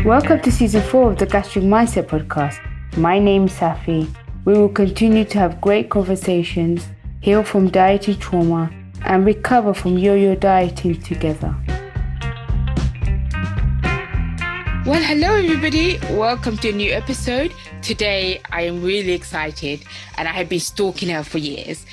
Welcome to Season 4 of the Gastric Mindset Podcast. My name is Safi. We will continue to have great conversations, heal from dieting trauma, and recover from yo-yo dieting together. Well, hello everybody. Welcome to a new episode. Today, I am really excited and I have been stalking her for years.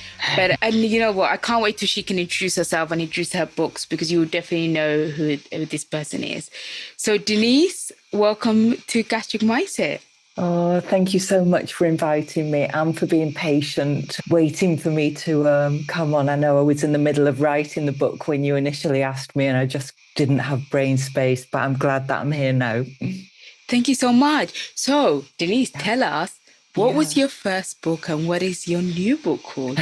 And you know what? I can't wait till she can introduce herself and introduce her books because you will definitely know who this person is. So Denise, welcome to Gastric Mindset. Oh, thank you so much for inviting me and for being patient, waiting for me to come on. I know I was in the middle of writing the book when you initially asked me and I just didn't have brain space, but I'm glad that I'm here now. Thank you so much. So, Denise, tell us, what was your first book and what is your new book called?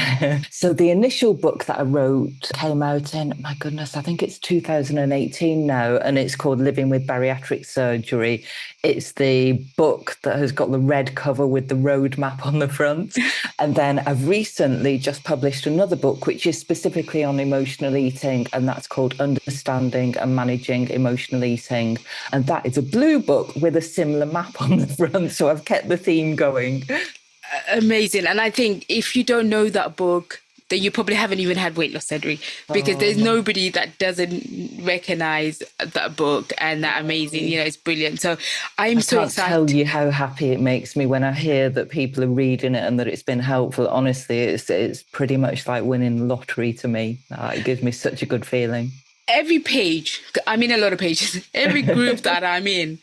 So the initial book that I wrote came out in, my goodness, I think it's 2018 now, and it's called Living with Bariatric Surgery. It's the book that has got the red cover with the roadmap on the front. And then I've recently just published another book, which is specifically on emotional eating, and that's called Understanding and Managing Emotional Eating. And that is a blue book with a similar map on the front. So I've kept the theme going. Amazing. And I think if you don't know that book, then you probably haven't even had weight loss surgery because there's nobody that doesn't recognize that book and that amazing, it's brilliant. So I'm so excited. I can't tell you how happy it makes me when I hear that people are reading it and that it's been helpful. Honestly, it's pretty much like winning the lottery to me. It gives me such a good feeling. Every page, I'm in a lot of pages, every group that I'm in,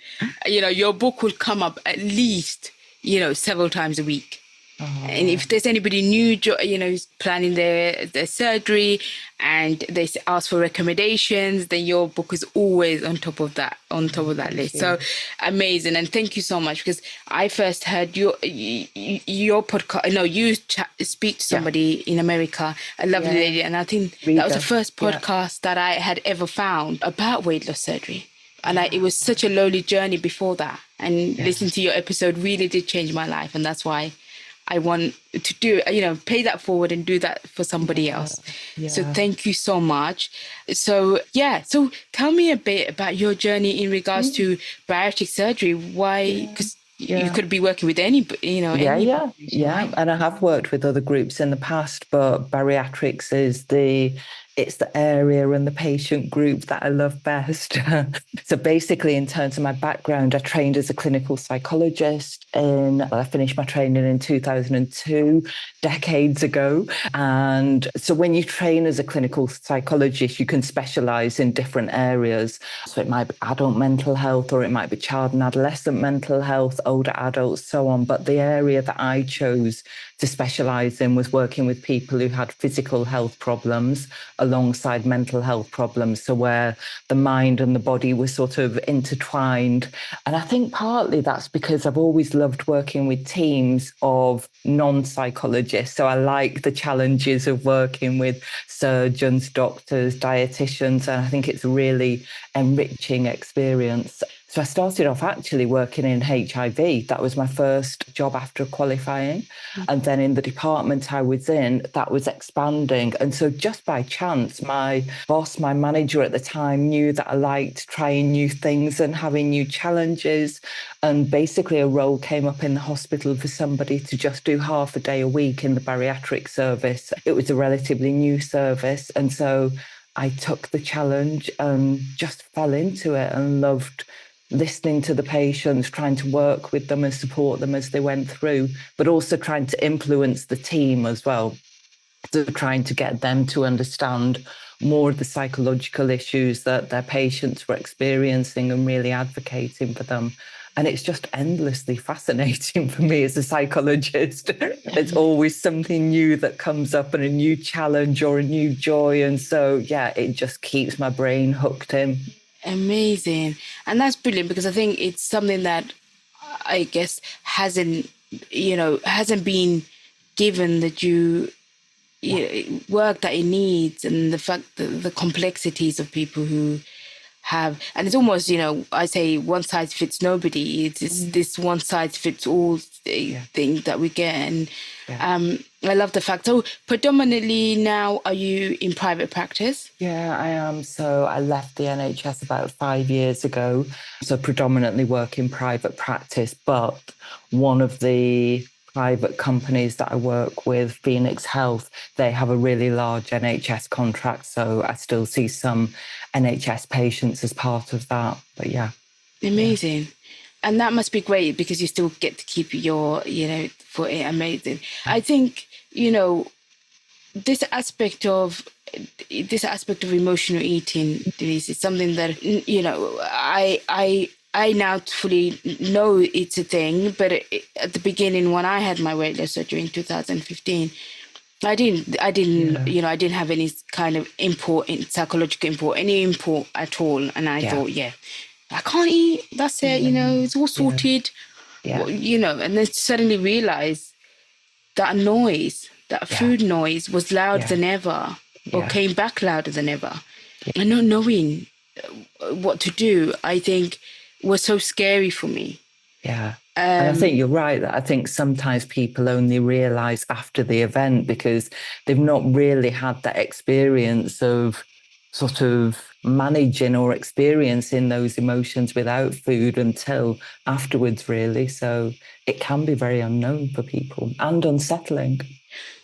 your book will come up at least several times a week. Oh. And if there's anybody new, who's planning their surgery and they ask for recommendations, then your book is always on top of that list. So amazing. And thank you so much because I first heard your podcast. No, you speak to somebody in America, a lovely lady. And I think that was the first podcast that I had ever found about weight loss surgery. And it was such a lonely journey before that. And listening to your episode really did change my life. And that's why I want to do, pay that forward and do that for somebody else. Yeah. So thank you so much. So tell me a bit about your journey in regards to bariatric surgery. Why? Because you could be working with anybody, Yeah. And I have worked with other groups in the past, but bariatrics is it's the area and the patient group that I love best. So basically, in terms of my background, I trained as a clinical psychologist. I finished my training in 2002, decades ago. And so when you train as a clinical psychologist, you can specialise in different areas. So it might be adult mental health, or it might be child and adolescent mental health, older adults, so on. But the area that I chose to specialise in was working with people who had physical health problems alongside mental health problems. So where the mind and the body were sort of intertwined. And I think partly that's because I've always loved working with teams of non-psychologists. So I like the challenges of working with surgeons, doctors, dietitians, and I think it's a really enriching experience. So I started off actually working in HIV. That was my first job after qualifying. And then in the department I was in, that was expanding. And so just by chance, my boss, my manager at the time, knew that I liked trying new things and having new challenges. And basically a role came up in the hospital for somebody to just do half a day a week in the bariatric service. It was a relatively new service. And so I took the challenge and just fell into it and loved listening to the patients, trying to work with them and support them as they went through, but also trying to influence the team as well. So trying to get them to understand more of the psychological issues that their patients were experiencing and really advocating for them. And it's just endlessly fascinating for me as a psychologist. There's always something new that comes up and a new challenge or a new joy. And so, it just keeps my brain hooked in. Amazing. And that's brilliant because I think it's something that I guess hasn't been given that work that it needs, and the fact that the complexities of people who have, and it's almost, I say one size fits nobody. It's this one size fits all thing that we get. And I love the fact. So predominantly now, are you in private practice? Yeah, I am. So I left the NHS about 5 years ago. So predominantly work in private practice, but one of the private companies that I work with, Phoenix Health, they have a really large NHS contract. So I still see some NHS patients as part of that. But yeah. Amazing. Yeah. And that must be great because you still get to keep your, for it amazing. I think, this aspect of emotional eating, Denise, is something that I now fully know it's a thing. But at the beginning, when I had my weight loss surgery in 2015, I didn't I didn't have any kind of psychological import, any import at all. And I thought, I can't eat. That's it. It's all sorted. Yeah. And then suddenly realize that food noise was louder than ever, or came back louder than ever. And not knowing what to do, I think, was so scary for me. Yeah. And I think you're right that I think sometimes people only realize after the event because they've not really had that experience of sort of managing or experiencing those emotions without food until afterwards, really. So it can be very unknown for people and unsettling.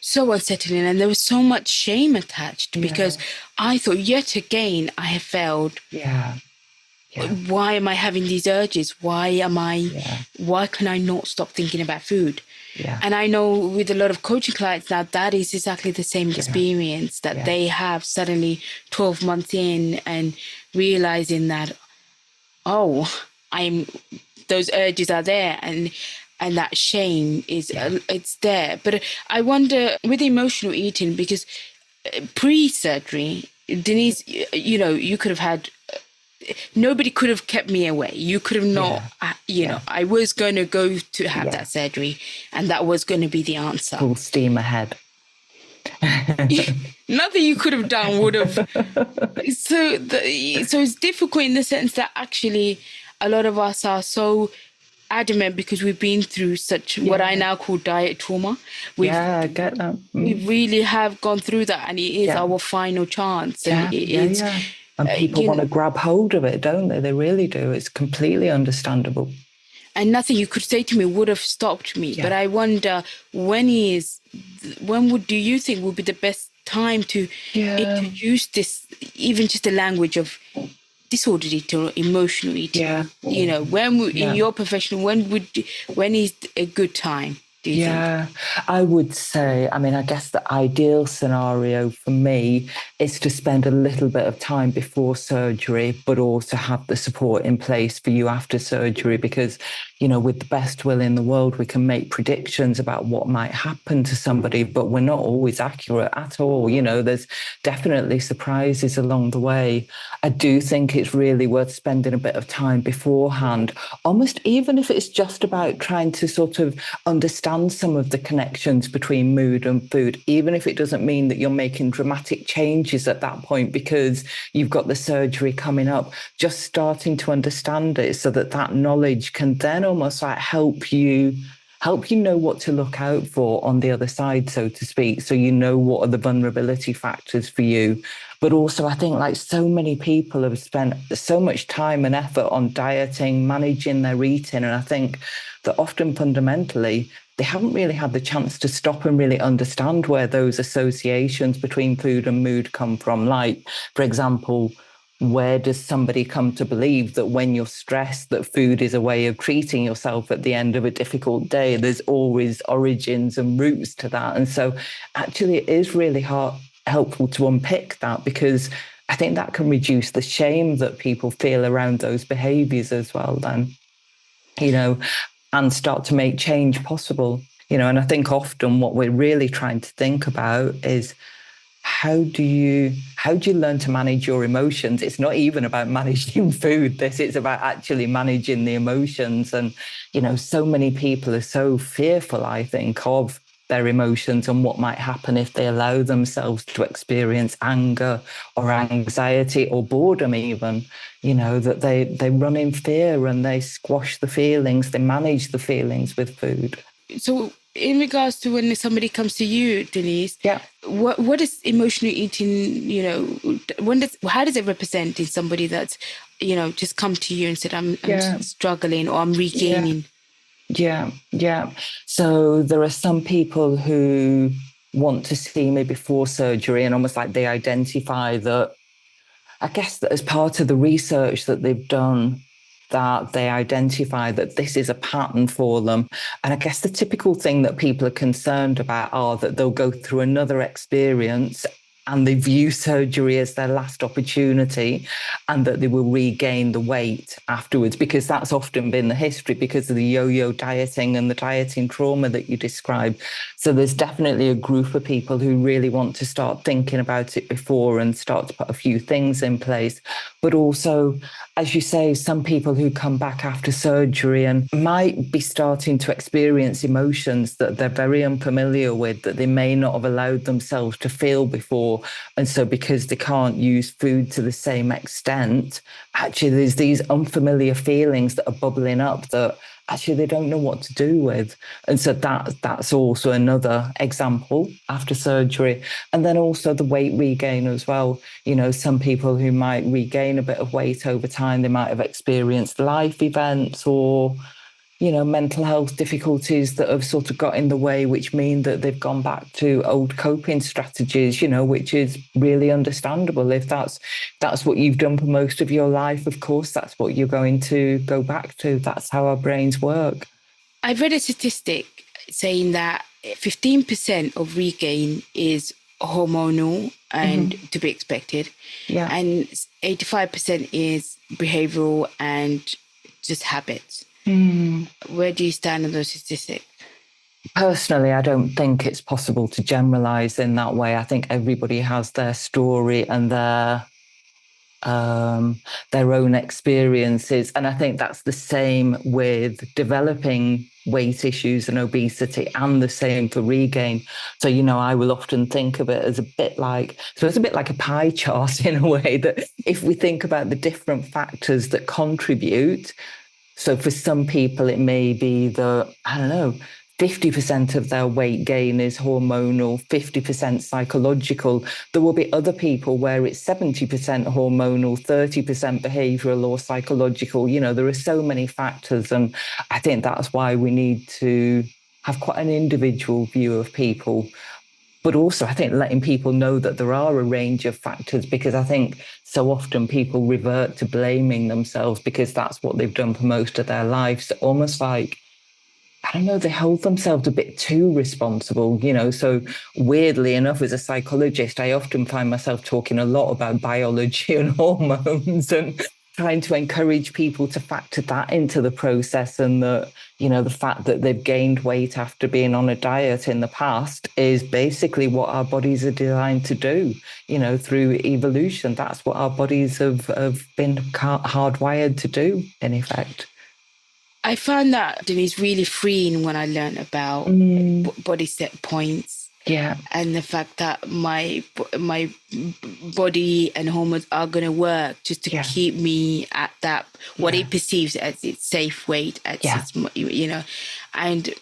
So unsettling. And there was so much shame attached because I thought, yet again, I have failed. Yeah. Why am I having these urges? Why can I not stop thinking about food? Yeah. And I know with a lot of coaching clients now, that is exactly the same experience that they have suddenly 12 months in and realizing that, those urges are there and that shame is, it's there. But I wonder with emotional eating, because pre-surgery, Denise, you could have had, nobody could have kept me away. You could have not, I was going to go to have that surgery and that was going to be the answer. Full steam ahead. Nothing you could have done would have. So it's difficult in the sense that actually a lot of us are so adamant because we've been through such what I now call diet trauma. I get that. We really have gone through that, and it is our final chance. And and people want to grab hold of it, don't they? They really do. It's completely understandable. And nothing you could say to me would have stopped me. But I wonder when do you think would be the best time to introduce this, even just the language of disordered eating or emotional eating? In your profession, when is a good time? Do you think? I would say, I guess the ideal scenario for me is to spend a little bit of time before surgery, but also have the support in place for you after surgery, because, with the best will in the world, we can make predictions about what might happen to somebody, but we're not always accurate at all. There's definitely surprises along the way. I do think it's really worth spending a bit of time beforehand, almost even if it's just about trying to sort of understand some of the connections between mood and food, even if it doesn't mean that you're making dramatic changes at that point because you've got the surgery coming up, just starting to understand it so that knowledge can then almost like help you know what to look out for on the other side, so to speak. So what are the vulnerability factors for you. But also, I think like so many people have spent so much time and effort on dieting, managing their eating. And I think that often fundamentally, they haven't really had the chance to stop and really understand where those associations between food and mood come from. Like, for example, where does somebody come to believe that when you're stressed, that food is a way of treating yourself at the end of a difficult day? There's always origins and roots to that. And so actually it is really helpful to unpick that, because I think that can reduce the shame that people feel around those behaviors as well then, and start to make change possible. And I think often what we're really trying to think about is how do you learn to manage your emotions? It's not even about managing food. It's about actually managing the emotions. And, so many people are so fearful, I think, of their emotions and what might happen if they allow themselves to experience anger or anxiety or boredom even, that they run in fear and they squash the feelings, they manage the feelings with food. So In regards to when somebody comes to you, Denise, Yeah. what is emotional eating, how does it represent in somebody that's, just come to you and said, I'm Yeah. struggling or I'm Yeah. regaining? Yeah. So there are some people who want to see me before surgery, and almost like they identify that, I guess that as part of the research that they've done, that they identify that this is a pattern for them. And I guess the typical thing that people are concerned about are that they'll go through another experience and they view surgery as their last opportunity, and that they will regain the weight afterwards, because that's often been the history because of the yo-yo dieting and the dieting trauma that you described. So there's definitely a group of people who really want to start thinking about it before and start to put a few things in place. But also, as you say, some people who come back after surgery and might be starting to experience emotions that they're very unfamiliar with, that they may not have allowed themselves to feel before. And so because they can't use food to the same extent, actually there's these unfamiliar feelings that are bubbling up that actually they don't know what to do with. And so that's also another example after surgery. And then also the weight regain as well. Some people who might regain a bit of weight over time, they might have experienced life events or mental health difficulties that have sort of got in the way, which mean that they've gone back to old coping strategies, which is really understandable. If that's what you've done for most of your life, of course, that's what you're going to go back to. That's how our brains work. I've read a statistic saying that 15% of regain is hormonal and to be expected. Yeah. And 85% is behavioral and just habits. Where do you stand on those statistics? Personally, I don't think it's possible to generalize in that way. I think everybody has their story and their own experiences. And I think that's the same with developing weight issues and obesity, and the same for regain. So, I will often think of it as it's a bit like a pie chart in a way, that if we think about the different factors that contribute. So for some people, it may be that, I don't know, 50% of their weight gain is hormonal, 50% psychological. There will be other people where it's 70% hormonal, 30% behavioral or psychological. There are so many factors. And I think that's why we need to have quite an individual view of people. But also, I think letting people know that there are a range of factors, because I think so often people revert to blaming themselves because that's what they've done for most of their lives. Almost like, I don't know, they hold themselves a bit too responsible, So weirdly enough, as a psychologist, I often find myself talking a lot about biology and hormones and trying to encourage people to factor that into the process, and the fact that they've gained weight after being on a diet in the past is basically what our bodies are designed to do, through evolution. That's what our bodies have been hardwired to do, in effect. I found that, Denise, really freeing when I learned about body set points. Yeah. And the fact that my body and hormones are going to work just to keep me at that, what it perceives as its safe weight, its, and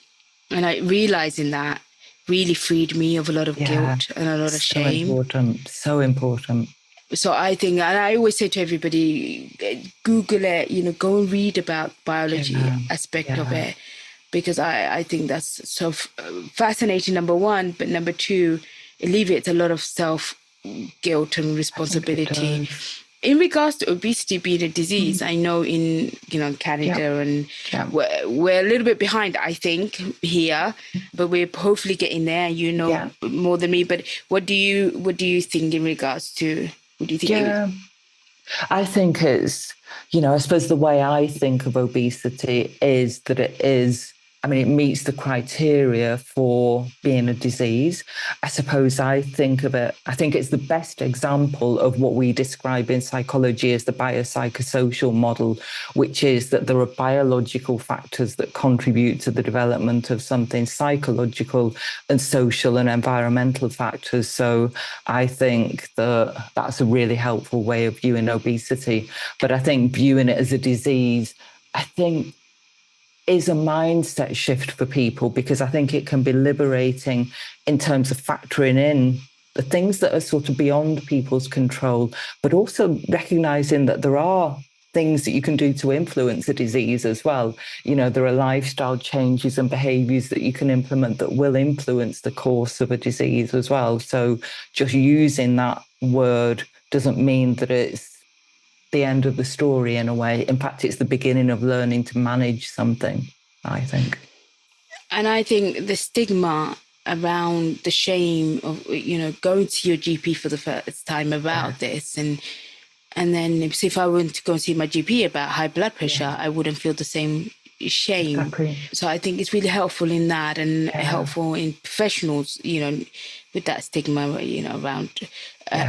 I realizing that really freed me of a lot of guilt and a lot of shame. So important. So I think, and I always say to everybody, Google it, go and read about biology aspect of it, because I think that's so fascinating, number one, but number two, it alleviates a lot of self-guilt and responsibility. In regards to obesity being a disease, I know in Canada and we're a little bit behind, I think, here, but we're hopefully getting there. More than me. But what do you think in regards to? What do you think? I think it's, I suppose the way I think of obesity is that it meets the criteria for being a disease. I suppose I think it's the best example of what we describe in psychology as the biopsychosocial model, which is that there are biological factors that contribute to the development of something psychological, and social and environmental factors. So I think that that's a really helpful way of viewing obesity. But I think viewing it as a disease, I think is a mindset shift for people, because I think it can be liberating in terms of factoring in the things that are sort of beyond people's control, but also recognizing that there are things that you can do to influence a disease as well. You know, there are lifestyle changes and behaviors that you can implement that will influence the course of a disease as well. So just using that word doesn't mean that it's the end of the story in a way. In fact, it's the beginning of learning to manage something, I think. And I think the stigma around the shame of, you know, going to your GP for the first time about this, and then if I went to go and see my GP about high blood pressure, I wouldn't feel the same shame. Exactly. So I think it's really helpful in that, and helpful in professionals, you know, with that stigma, you know, around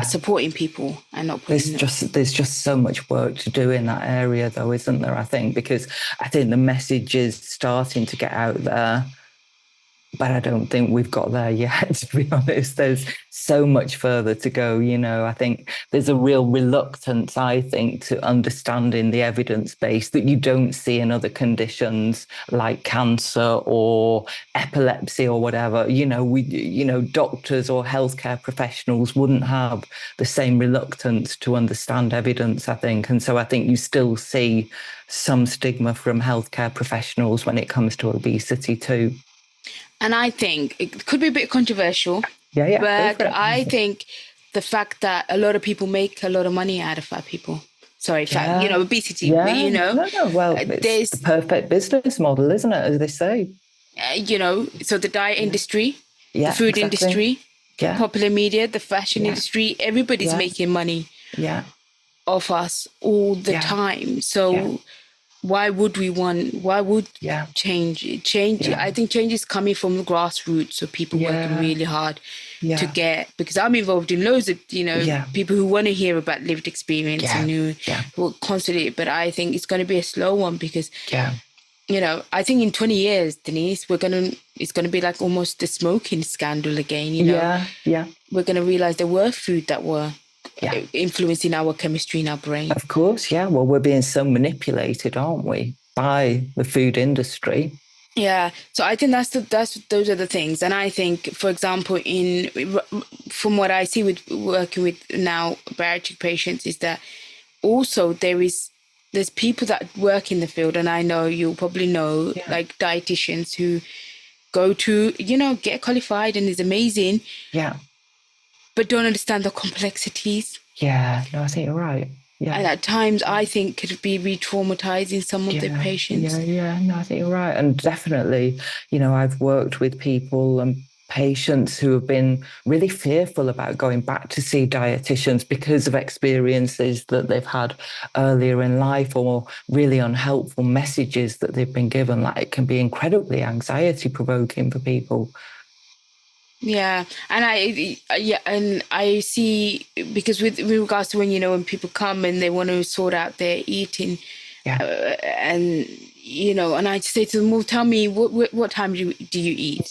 supporting people and not putting there's just so much work to do in that area, though, isn't there? I think, because I think the message is starting to get out there, but I don't think we've got there yet, to be honest. There's so much further to go. You know, I think there's a real reluctance, I think, to understanding the evidence base that you don't see in other conditions like cancer or epilepsy or whatever. You know, doctors or healthcare professionals wouldn't have the same reluctance to understand evidence, I think. And so I think you still see some stigma from healthcare professionals when it comes to obesity too. And I think it could be a bit controversial, but I think the fact that a lot of people make a lot of money out of fat people. Sorry, fat, you know, obesity, you know. No. Well, it's the perfect business model, isn't it, as they say? You know, so the diet industry, the food industry, the popular media, the fashion industry, everybody's making money off us all the time. So why would change? I think change is coming from the grassroots, so people working really hard to get, because I'm involved in loads of, you know, people who want to hear about lived experience and who will constantly, but I think it's going to be a slow one, because you know, I think in 20 years, Denise, it's going to be like almost the smoking scandal again, you know. We're going to realize there were food that were influencing our chemistry in our brain. Of course, well, we're being so manipulated, aren't we, by the food industry? Yeah. So I think those are the things. And I think, for example, from what I see with working with now bariatric patients, is that also there's people that work in the field, and I know you'll probably know, like dietitians who go to, you know, get qualified and is amazing. But don't understand the complexities. No, I think you're right. And at times, I think could be re-traumatizing some of their patients. No, I think you're right. And definitely, you know, I've worked with people and patients who have been really fearful about going back to see dietitians because of experiences that they've had earlier in life, or really unhelpful messages that they've been given. Like, it can be incredibly anxiety provoking for people. And I see, because with regards to when people come and they want to sort out their eating, and you know, and I say to them, well, tell me what time do you eat?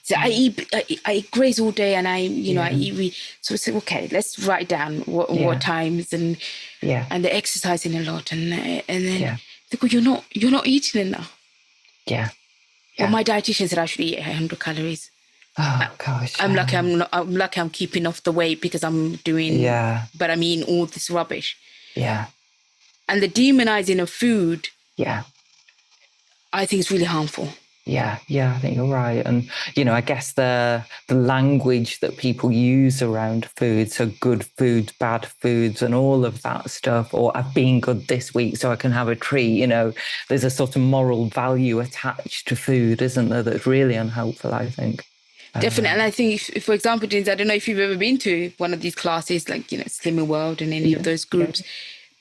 So I graze all day, and I eat. So I say, okay, let's write down what times, and they're exercising a lot, and then they go, you're not eating enough. Well, my dietitian said I should eat 100 calories. Oh gosh! I'm lucky. I'm lucky. I'm keeping off the weight because I'm doing. But I mean, all this rubbish. And the demonizing of food. I think it's really harmful. I think you're right. And you know, I guess the language that people use around food, so good foods, bad foods, and all of that stuff, or I've been good this week so I can have a treat. You know, there's a sort of moral value attached to food, isn't there? That's really unhelpful, I think. Definitely. And I think, if, for example, James, I don't know if you've ever been to one of these classes, like, you know, Slimming World and any of those groups,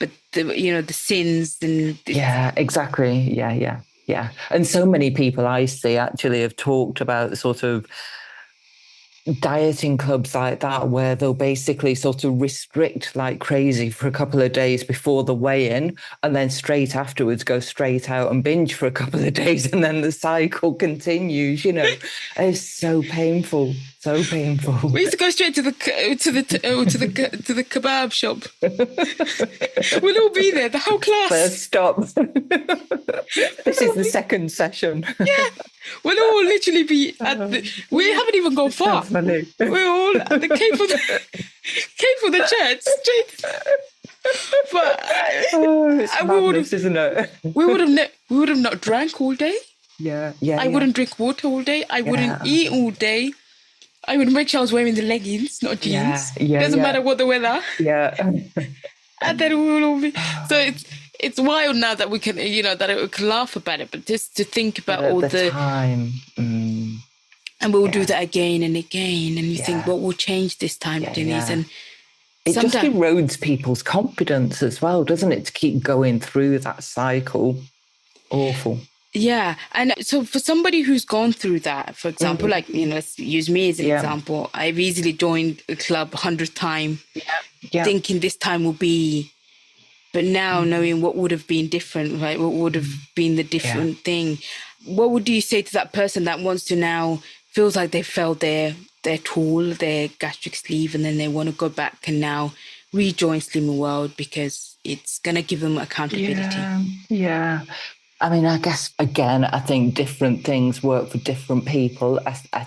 but the sins and... Exactly. And so many people I see actually have talked about sort of dieting clubs like that, where they'll basically sort of restrict like crazy for a couple of days before the weigh-in, and then straight afterwards go straight out and binge for a couple of days, and then the cycle continues. You know, it's so painful. So painful. We used to go straight to the kebab shop. We'll all be there, the whole class. First stop. This is the second session. Yeah, we'll all literally be at we haven't even gone far. So funny. We're all at the Cape of the Church, straight. But it's madness, isn't it? we would have not drank all day. Yeah. I wouldn't drink water all day. I wouldn't eat all day. I would make sure I was wearing the leggings, not jeans. Doesn't matter what the weather. Yeah. And then we will all be. So it's wild now that we can, that we can laugh about it, but just to think about all the time. And we'll do that again and again, and you think, what will change this time, Denise? And it just erodes people's confidence as well, doesn't it? To keep going through that cycle. Awful. Yeah. And so for somebody who's gone through that, for example, like, let's use me as an example. I've easily joined a club 100th time, thinking this time will be, but now knowing what would have been different, right? What would have been the different thing? What would you say to that person that wants to now, feels like they failed their tool, their gastric sleeve, and then they want to go back and now rejoin Slimming World because it's going to give them accountability? Yeah. I mean, I guess, again, I think different things work for different people. I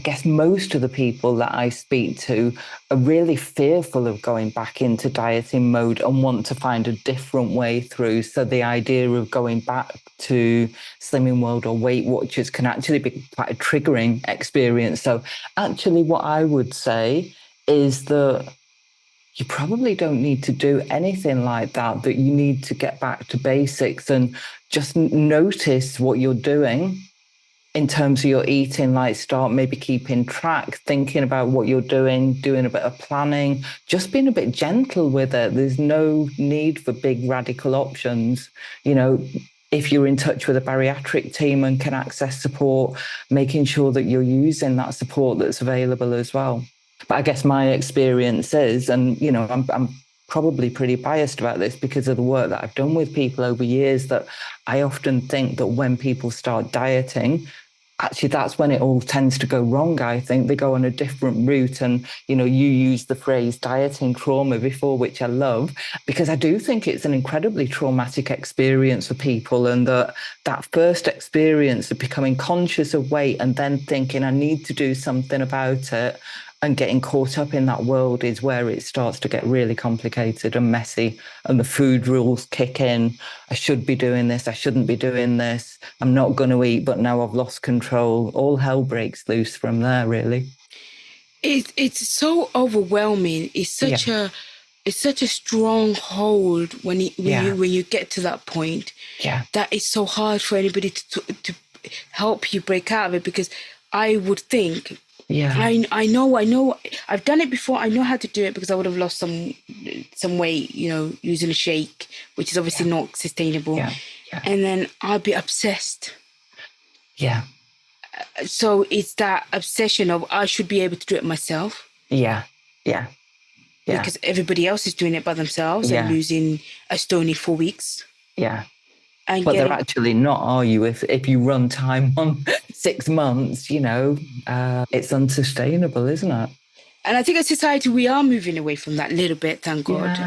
guess most of the people that I speak to are really fearful of going back into dieting mode and want to find a different way through. So the idea of going back to Slimming World or Weight Watchers can actually be quite a triggering experience. So actually what I would say is that you probably don't need to do anything like that, that you need to get back to basics and just notice what you're doing in terms of your eating, like start maybe keeping track, thinking about what you're doing a bit of planning, just being a bit gentle with it. There's no need for big radical options. If you're in touch with a bariatric team and can access support, making sure that you're using that support that's available as well. But I guess my experience is, and, I'm probably pretty biased about this because of the work that I've done with people over years, that I often think that when people start dieting, actually that's when it all tends to go wrong. I think they go on a different route. And, you used the phrase dieting trauma before, which I love, because I do think it's an incredibly traumatic experience for people. And that first experience of becoming conscious of weight and then thinking I need to do something about it and getting caught up in that world is where it starts to get really complicated and messy, and the food rules kick in. I should be doing this, I shouldn't be doing this, I'm not going to eat, but now I've lost control. All hell breaks loose from there, really. It's so overwhelming. It's such a strong hold when you get to that point. That it's so hard for anybody to help you break out of it, because I would think, I know I've done it before. I know how to do it because I would have lost some weight, using a shake, which is obviously not sustainable. And then I'll be obsessed. So it's that obsession of I should be able to do it myself. Because everybody else is doing it by themselves and losing a stone in 4 weeks. But they're actually not, are you? If you run time on 6 months, it's unsustainable, isn't it? And I think as society, we are moving away from that a little bit, thank God.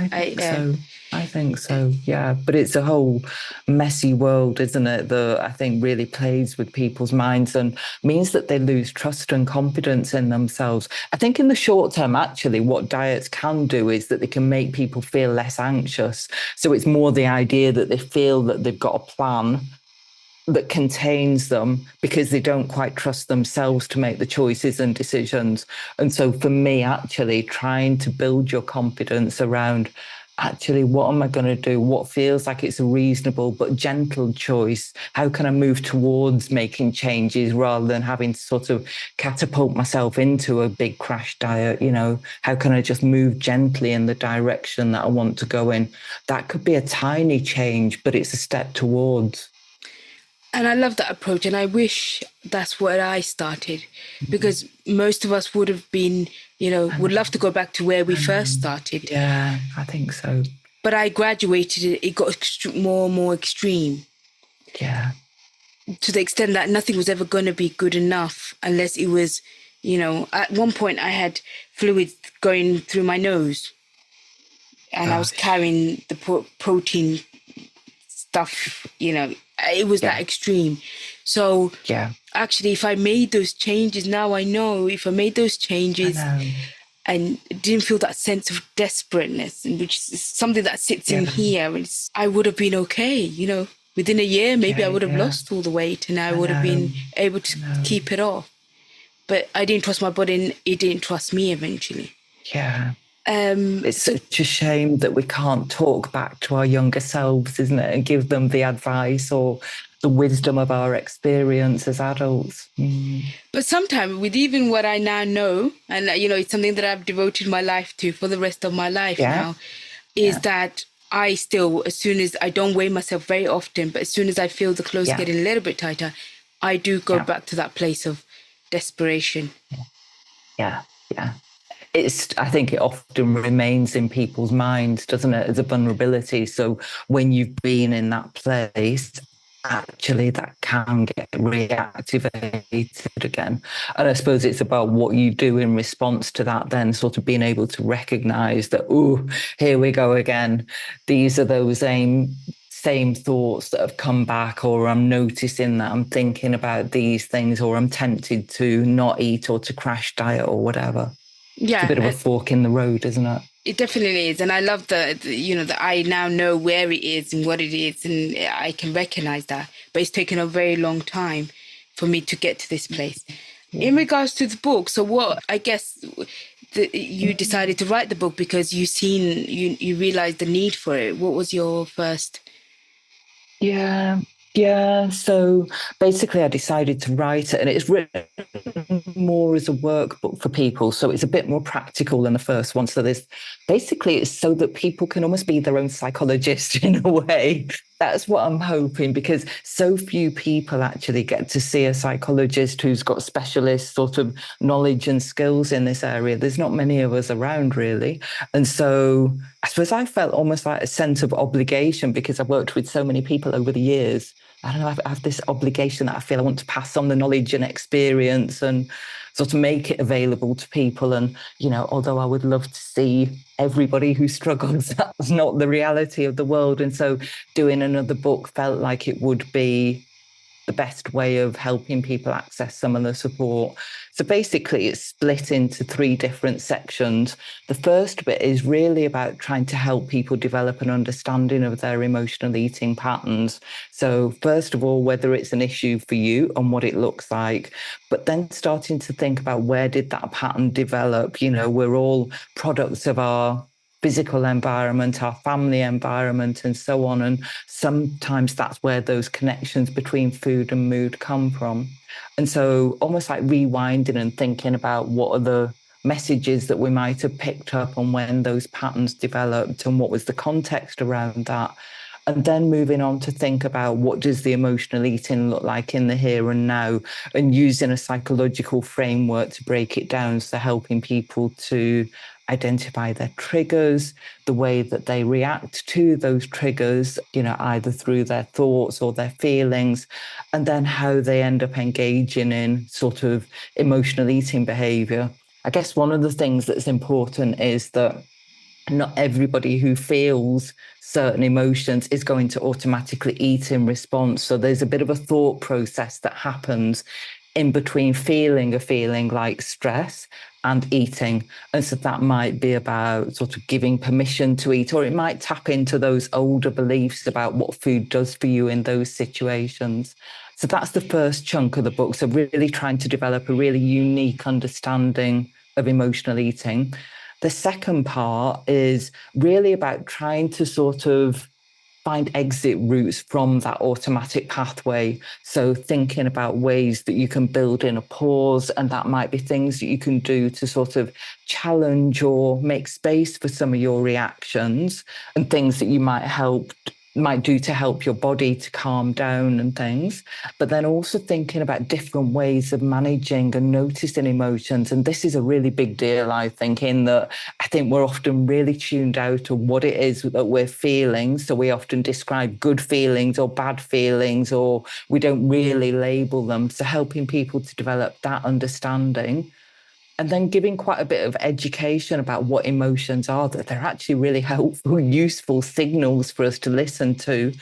I think so, yeah. But it's a whole messy world, isn't it, that I think really plays with people's minds and means that they lose trust and confidence in themselves. I think in the short term, actually, what diets can do is that they can make people feel less anxious. So it's more the idea that they feel that they've got a plan that contains them because they don't quite trust themselves to make the choices and decisions. And so for me, actually, trying to build your confidence around, actually, what am I going to do? What feels like it's a reasonable but gentle choice? How can I move towards making changes rather than having to sort of catapult myself into a big crash diet? How can I just move gently in the direction that I want to go in? That could be a tiny change, but it's a step towards. And I love that approach. And I wish that's where I started, because most of us would have been, would love to go back to where we first started. Yeah, I think so. But I graduated, it got more and more extreme. Yeah. To the extent that nothing was ever going to be good enough unless it was At one point I had fluids going through my nose, and I was Gosh. carrying the protein stuff, it was that extreme. So Yeah. actually, if I made those changes, now I know if I made those changes and didn't feel that sense of desperateness, and which is something that sits in here, and I would have been okay. Within a year, maybe I would have lost all the weight, and I would have been able to keep it off. But I didn't trust my body, and it didn't trust me eventually. Yeah. It's such a shame that we can't talk back to our younger selves, isn't it? And give them the advice or the wisdom of our experience as adults. But sometimes with even what I now know, and it's something that I've devoted my life to for the rest of my life now, is that I still, as soon as I don't weigh myself very often, but as soon as I feel the clothes getting a little bit tighter, I do go back to that place of desperation. Yeah. I think it often remains in people's minds, doesn't it, as a vulnerability. So when you've been in that place, actually that can get reactivated again. And I suppose it's about what you do in response to that, then sort of being able to recognize that, oh, here we go again. These are those same thoughts that have come back, or I'm noticing that I'm thinking about these things, or I'm tempted to not eat or to crash diet or whatever. Yeah, It's a bit of a fork in the road, isn't it? It definitely is. And I love that I now know where it is and what it is, and I can recognize that. But it's taken a very long time for me to get to this place. In regards to the book, so what, I guess you decided to write the book because you realized the need for it. What was your first? Yeah. So basically, I decided to write it, and it's written more as a workbook for people. So it's a bit more practical than the first one. So it's so that people can almost be their own psychologist in a way. That's what I'm hoping, because so few people actually get to see a psychologist who's got specialist sort of knowledge and skills in this area. There's not many of us around, really. And so I suppose I felt almost like a sense of obligation, because I've worked with so many people over the years. I don't know, I have this obligation that I feel I want to pass on the knowledge and experience and sort of make it available to people. And, although I would love to see everybody who struggles, that's not the reality of the world. And so doing another book felt like it would be the best way of helping people access some of the support. So basically, it's split into 3 different sections. The first bit is really about trying to help people develop an understanding of their emotional eating patterns. So first of all, whether it's an issue for you and what it looks like, but then starting to think about where did that pattern develop? We're all products of our physical environment, our family environment, and so on. And sometimes that's where those connections between food and mood come from. And so almost like rewinding and thinking about what are the messages that we might have picked up on when those patterns developed and what was the context around that. And then moving on to think about what does the emotional eating look like in the here and now, and using a psychological framework to break it down. So helping people to identify their triggers, the way that they react to those triggers, either through their thoughts or their feelings, and then how they end up engaging in sort of emotional eating behavior. I guess one of the things that's important is that not everybody who feels certain emotions is going to automatically eat in response. So there's a bit of a thought process that happens in between feeling a feeling like stress and eating. And so that might be about sort of giving permission to eat, or it might tap into those older beliefs about what food does for you in those situations. So that's the first chunk of the book. So really trying to develop a really unique understanding of emotional eating. The second part is really about trying to sort of find exit routes from that automatic pathway. So thinking about ways that you can build in a pause, and that might be things that you can do to sort of challenge or make space for some of your reactions, and things that you might do to help your body to calm down and things. But then also thinking about different ways of managing and noticing emotions. And this is a really big deal, I think, in that I think we're often really tuned out to what it is that we're feeling. So we often describe good feelings or bad feelings, or we don't really label them. So helping people to develop that understanding. and then giving quite a bit of education about what emotions are, that they're actually really helpful, useful signals for us to listen to,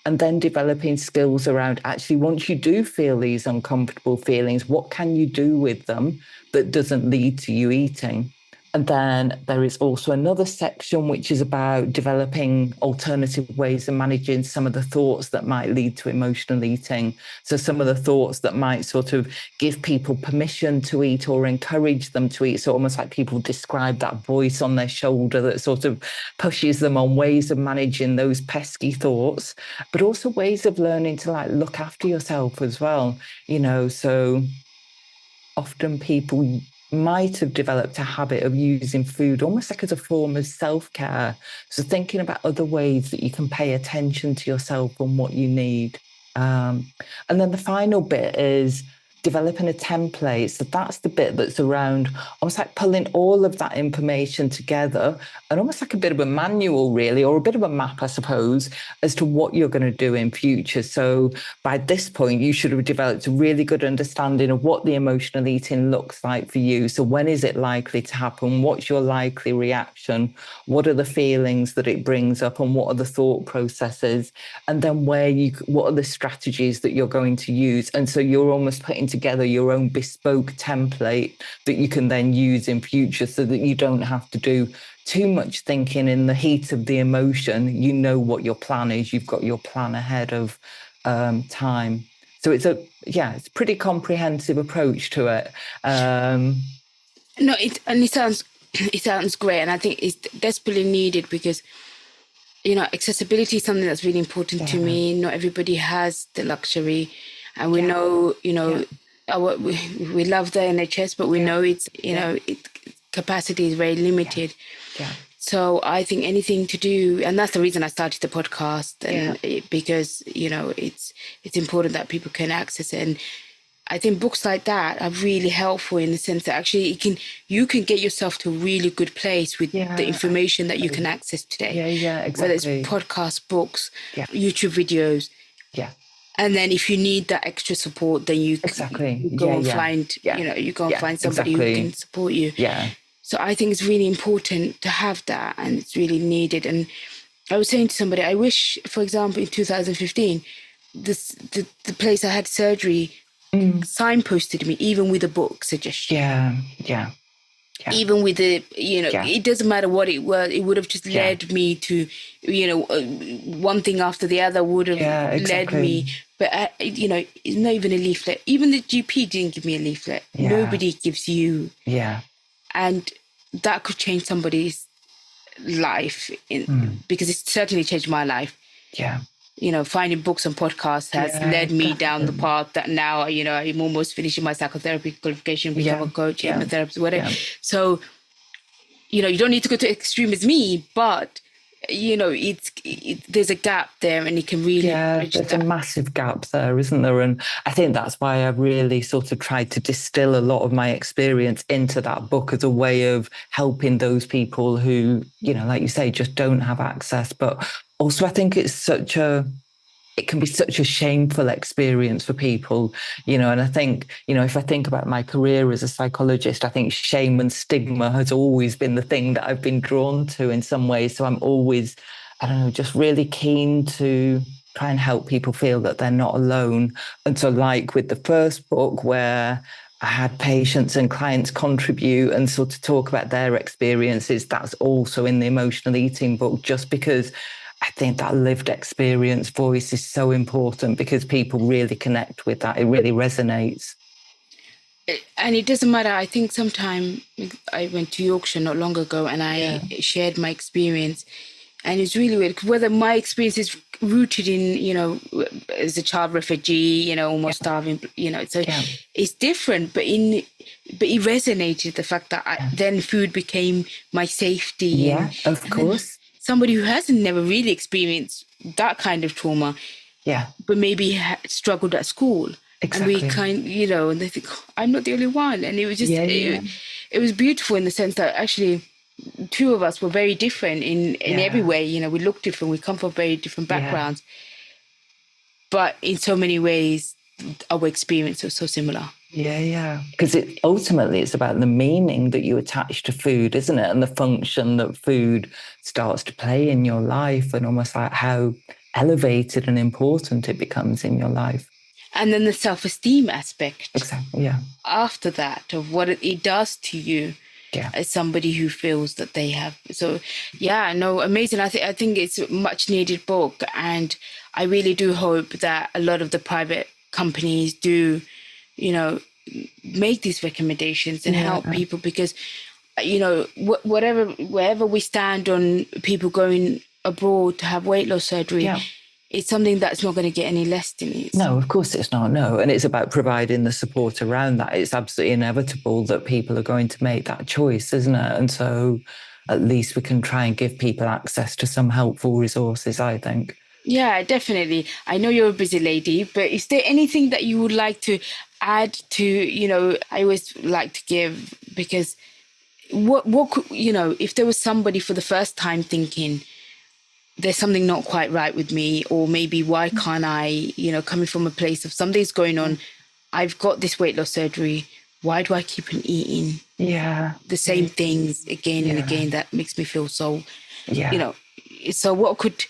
and then developing skills around actually, once you do feel these uncomfortable feelings, what can you do with them that doesn't lead to you eating? And then there is also another section which is about developing alternative ways of managing some of the thoughts that might lead to emotional eating. So some of the thoughts that might sort of give people permission to eat or encourage them to eat. So almost like people describe that voice on their shoulder that sort of pushes them on, ways of managing those pesky thoughts, but also ways of learning to like look after yourself as well. So often people might have developed a habit of using food almost like as a form of self-care. So thinking about other ways that you can pay attention to yourself and what you need. And then the final bit is developing a template. So that's the bit that's around almost like pulling all of that information together and almost like a bit of a manual, really, or a bit of a map, I suppose, as to what you're going to do in future. So by this point, you should have developed a really good understanding of what the emotional eating looks like for you. So when is it likely to happen? What's your likely reaction? What are the feelings that it brings up, and what are the thought processes? And then what are the strategies that you're going to use? And so you're almost putting together your own bespoke template that you can then use in future, so that you don't have to do too much thinking in the heat of the emotion. You know what your plan is. You've got your plan ahead of time. So it's a pretty comprehensive approach to it. No, it sounds great, and I think it's desperately needed because accessibility is something that's really important to me. Not everybody has the luxury, and we know we love the NHS, but we know it's capacity is very limited. So I think anything to do, and that's the reason I started the podcast, because it's important that people can access it. And I think books like that are really helpful in the sense that actually you can get yourself to a really good place with the information that you can access today. Exactly. Whether it's podcasts, books, YouTube videos. And then if you need that extra support, then you go and find, you go and find somebody who can support you. So I think it's really important to have that, and it's really needed. And I was saying to somebody, I wish, for example, in 2015, the place I had surgery signposted me, even with a book suggestion. Even with the, it doesn't matter what it was, it would have just led me to, one thing after the other would have led me. But, it's not even a leaflet. Even the GP didn't give me a leaflet. Nobody gives you. And that could change somebody's life because it certainly changed my life. Finding books and podcasts has led me down the path that now, I'm almost finishing my psychotherapy qualification, become a coach, hypnotherapist, whatever. So, you don't need to go to extreme as me, but, there's a gap there, and it can really there's a massive gap there, isn't there? And I think that's why I've really sort of tried to distill a lot of my experience into that book as a way of helping those people who, like you say, just don't have access. But also I think it can be such a shameful experience for people, and I think, if I think about my career as a psychologist, I think shame and stigma has always been the thing that I've been drawn to in some ways. So I'm always, just really keen to try and help people feel that they're not alone. And so like with the first book, where I had patients and clients contribute and sort of talk about their experiences, that's also in the emotional eating book, just because I think that lived experience voice is so important, because people really connect with that. It really resonates. And it doesn't matter. I think sometime I went to Yorkshire not long ago, and I shared my experience. And it's really weird, whether my experience is rooted in, as a child refugee, almost starving, so it's different, but it resonated, the fact that then food became my safety. Yeah, of course. Somebody who hasn't never really experienced that kind of trauma, but maybe struggled at school. Exactly. And we and they think, oh, I'm not the only one. And it was just, it was beautiful in the sense that actually two of us were very different in every way. We look different. We come from very different backgrounds. But in so many ways, our experience was so similar. Yeah. Because ultimately it's about the meaning that you attach to food, isn't it? And the function that food starts to play in your life, and almost like how elevated and important it becomes in your life. And then the self-esteem aspect. Exactly. Yeah. After that, of what it does to you. Yeah. As somebody who feels that they have. So yeah, no, amazing. I think it's a much needed book, and I really do hope that a lot of the private companies do, you know, make these recommendations and help people, because you know, wherever we stand on people going abroad to have weight loss surgery, it's something that's not going to get any less than it. No, of course it's not. No. And it's about providing the support around that. It's absolutely inevitable that people are going to make that choice, isn't it? And so at least we can try and give people access to some helpful resources, I think. Yeah, definitely. I know you're a busy lady, but is there anything that you would like to add to, you know, I always like to give, because what could, you know, if there was somebody for the first time thinking, there's something not quite right with me, or maybe why can't I, you know, coming from a place of something's going on, I've got this weight loss surgery, why do I keep on eating the same things again and again? That makes me feel so, you know, so what could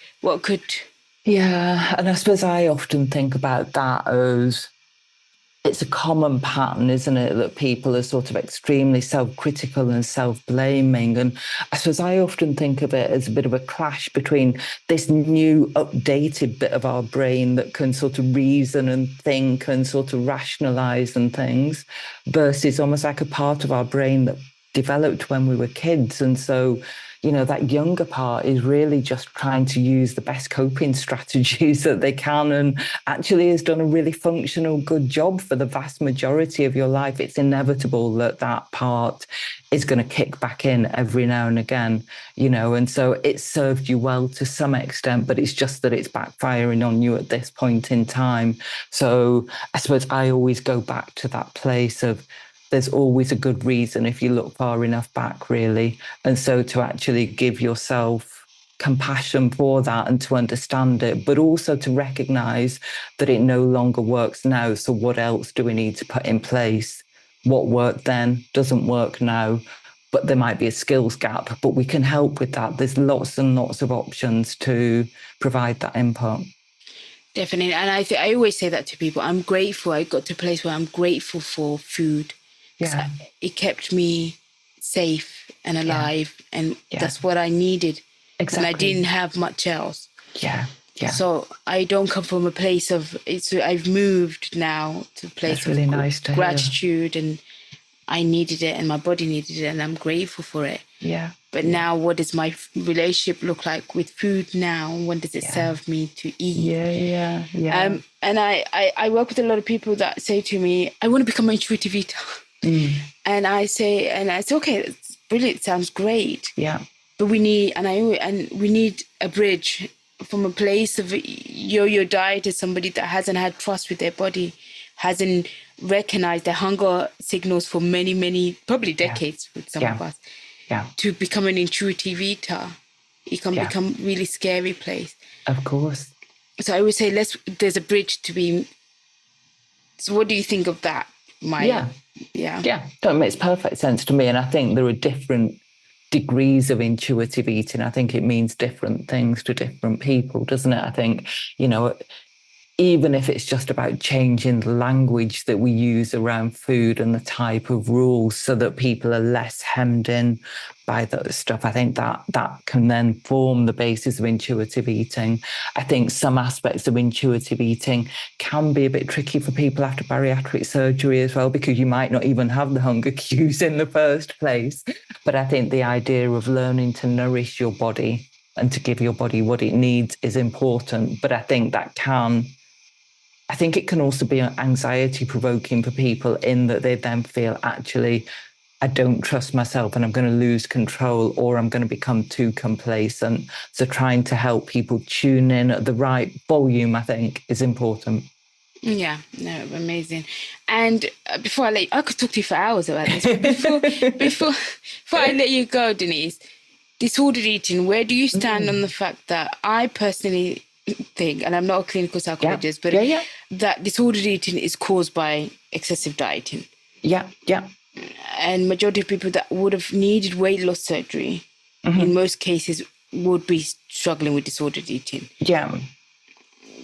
and I suppose I often think about that as it's a common pattern, isn't it, that people are sort of extremely self-critical and self-blaming. And I suppose I often think of it as a bit of a clash between this new updated bit of our brain that can sort of reason and think and sort of rationalize and things, versus almost like a part of our brain that developed when we were kids. And so, you know, that younger part is really just trying to use the best coping strategies that they can, and actually has done a really functional, good job for the vast majority of your life. It's inevitable that that part is going to kick back in every now and again, you know, and so it's served you well to some extent, but it's just that it's backfiring on you at this point in time. So I suppose I always go back to that place of, there's always a good reason if you look far enough back, really. And so to actually give yourself compassion for that and to understand it, but also to recognize that it no longer works now. So what else do we need to put in place? What worked then doesn't work now, but there might be a skills gap, but we can help with that. There's lots and lots of options to provide that input. Definitely. And I always say that to people. I'm grateful. I got to a place where I'm grateful for food. Yeah. It kept me safe and alive. And that's what I needed. Exactly. And I didn't have much else. Yeah. So I don't come from a place of, I've moved now to a place really of nice to gratitude, and I needed it and my body needed it, and I'm grateful for it. Yeah. But now, what does my relationship look like with food now? When does it serve me to eat? Yeah. And I work with a lot of people that say to me, I want to become an intuitive eater. And I say, okay, it's brilliant, sounds great. Yeah. But we need a bridge from a place of yo-yo diet to somebody that hasn't had trust with their body, hasn't recognized their hunger signals for many, many, probably decades with some of us. Yeah. To become an intuitive eater, it can become a really scary place. Of course. So I would say there's a bridge to be. So what do you think of that? Yeah, that makes perfect sense to me. And I think there are different degrees of intuitive eating. I think it means different things to different people, doesn't it? I think, you know, even if it's just about changing the language that we use around food and the type of rules so that people are less hemmed in by that stuff, I think that can then form the basis of intuitive eating. I think some aspects of intuitive eating can be a bit tricky for people after bariatric surgery as well, because you might not even have the hunger cues in the first place. But I think the idea of learning to nourish your body and to give your body what it needs is important. But I think it can also be anxiety provoking for people, in that they then feel, actually, I don't trust myself and I'm going to lose control, or I'm going to become too complacent. So trying to help people tune in at the right volume, I think, is important. Yeah, no, amazing. And before I let you, I could talk to you for hours about this, but before I let you go, Denise, disordered eating, where do you stand on the fact that I personally thing, and I'm not a clinical psychologist, but that disordered eating is caused by excessive dieting. Yeah. And majority of people that would have needed weight loss surgery, in most cases, would be struggling with disordered eating. Yeah.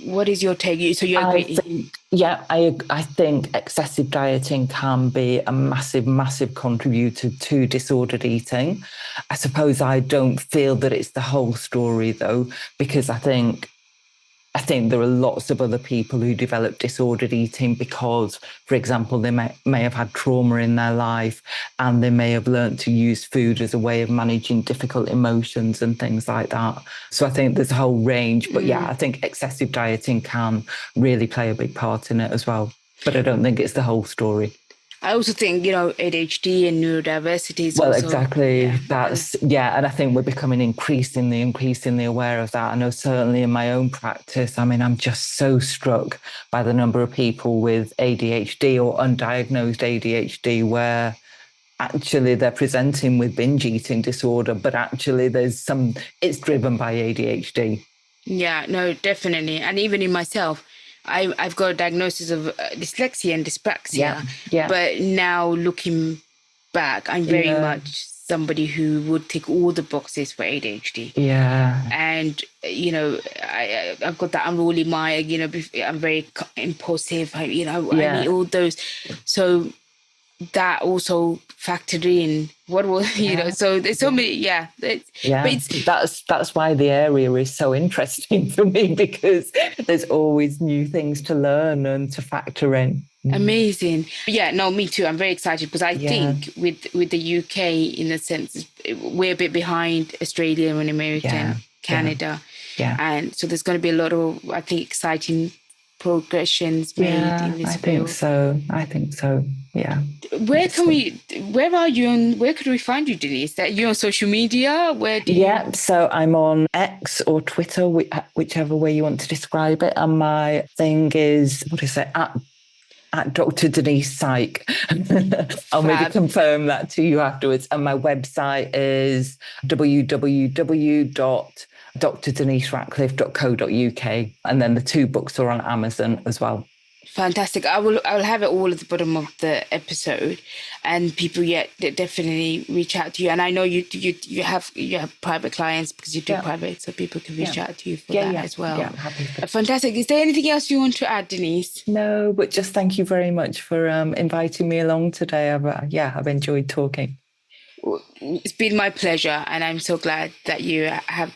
What is your take? So you agree? I think excessive dieting can be a massive contributor to disordered eating. I suppose I don't feel that it's the whole story, though, because I think there are lots of other people who develop disordered eating because, for example, they may have had trauma in their life, and they may have learned to use food as a way of managing difficult emotions and things like that. So I think there's a whole range. But I think excessive dieting can really play a big part in it as well. But I don't think it's the whole story. I also think, ADHD and neurodiversity is exactly. And I think we're becoming increasingly aware of that. I know certainly in my own practice, I mean, I'm just so struck by the number of people with ADHD or undiagnosed ADHD where actually they're presenting with binge eating disorder, but actually it's driven by ADHD. Yeah, no, definitely. And even in myself, I've got a diagnosis of dyslexia and dyspraxia. Yeah. But now looking back, I'm very much somebody who would tick all the boxes for ADHD. Yeah. And, I've got that unruly mind, I'm very impulsive, I need all those. So that also factored in so there's so many but that's why the area is so interesting for me, because there's always new things to learn and to factor in. Amazing. Me too. I'm very excited because I think with the UK, in a sense, we're a bit behind Australia and America, Canada, and so there's going to be a lot of, I think, exciting progressions made in this field. I think so. Yeah. Where could we find you, Denise? Are you on social media? So I'm on X or Twitter, whichever way you want to describe it. And my thing is, at Dr Denise Psych. I'll maybe confirm that to you afterwards. And my website is www.drdeniseratcliffe.co.uk. And then the 2 books are on Amazon as well. Fantastic. I'll have it all at the bottom of the episode, and people definitely reach out to you. And I know you have private clients because you do private, so people can reach out to you for that as well. Yeah, happy. Fantastic. Is there anything else you want to add, Denise? No, but just thank you very much for inviting me along today. I've enjoyed talking. It's been my pleasure, and I'm so glad that you have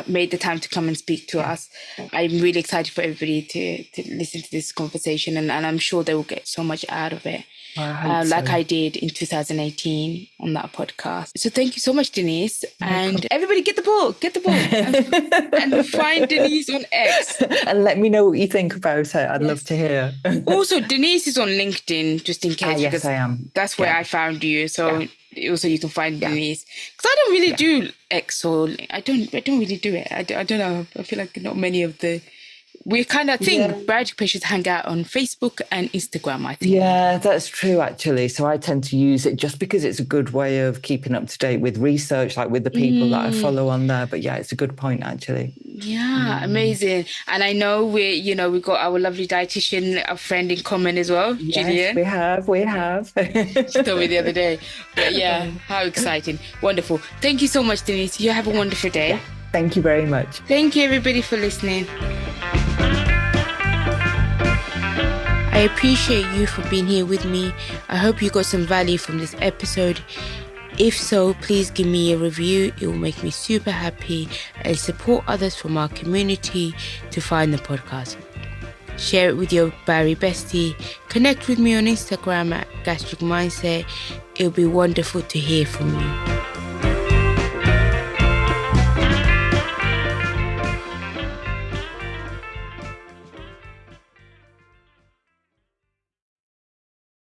made the time to come and speak to us. I'm really excited for everybody to listen to this conversation, and I'm sure they will get so much out of it, I did in 2018 on that podcast. So thank you so much, Denise, and everybody get the book and find Denise on X. And let me know what you think about it. I'd love to hear. Also, Denise is on LinkedIn, just in case. Yes, I am. That's where I found you. So also you can find Denise, because I don't really do X, or I don't really do it. I don't know. I feel like not many of we kind of think bariatric patients hang out on Facebook and Instagram, I think. Yeah, that's true, actually. So I tend to use it just because it's a good way of keeping up to date with research, like with the people that I follow on there. But it's a good point, actually. Yeah, amazing. And I know we've got our lovely dietitian, a friend in common as well, Gillian. We have. She told me the other day. But how exciting. Wonderful. Thank you so much, Denise. You have a wonderful day. Yeah, thank you very much. Thank you, everybody, for listening. I appreciate you for being here with me. I hope you got some value from this episode. If so, please give me a review. It will make me super happy and support others from our community to find the podcast. Share it with your Bari bestie. Connect with me on Instagram at Gastric Mindset. It'll be wonderful to hear from you.